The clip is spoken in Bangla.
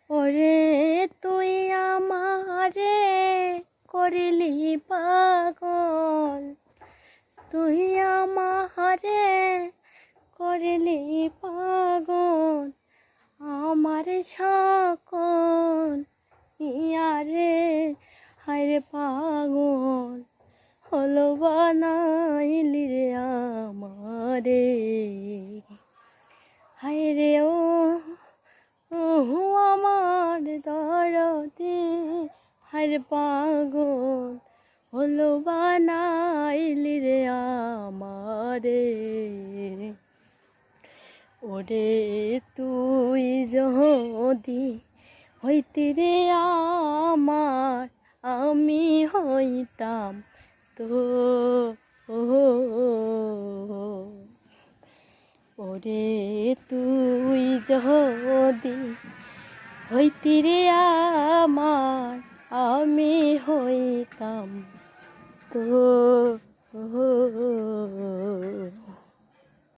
ওরে তুই আমারে করলি পাগল, তুই আমারে করলি পাগল, আমার সকল ইয়ারে হায়রে পাগল হলো বানাইলি রে আমারে। হায়রে ও আমার দরদে হায়রে পাগল হলো বানাইলি রে আমারে। ওরে তুই যদি হইতি রে আমার, আমি হইতাম তো। ওরে তুই যদি হইতি রে আমার, আমি হইতাম তো।